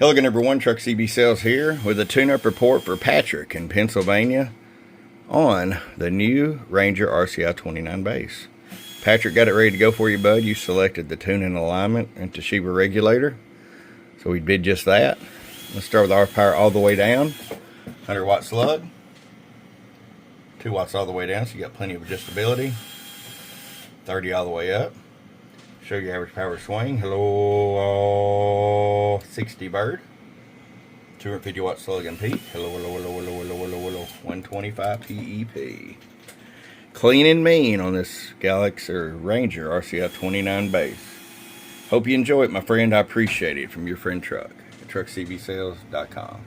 Hello again, everyone. Truck CB Sales here with a tune-up report for Patrick in Pennsylvania on the new Ranger RCI 29 base. Patrick got it ready to go for you, bud. You selected the tune and alignment and Toshiba regulator, so we did just that. Let's start with horsepower all the way down. 100 watt slug, 2 watts all the way down, so you got plenty of adjustability. 30 all the way up. Show you average power swing. Hello, 60 bird. 250 watt slug and peak. Hello, 125 PEP. Clean and mean on this Galaxy or Ranger RCI 29 base. Hope you enjoy it, my friend. I appreciate it. From your friend Truck at truckcbsales.com.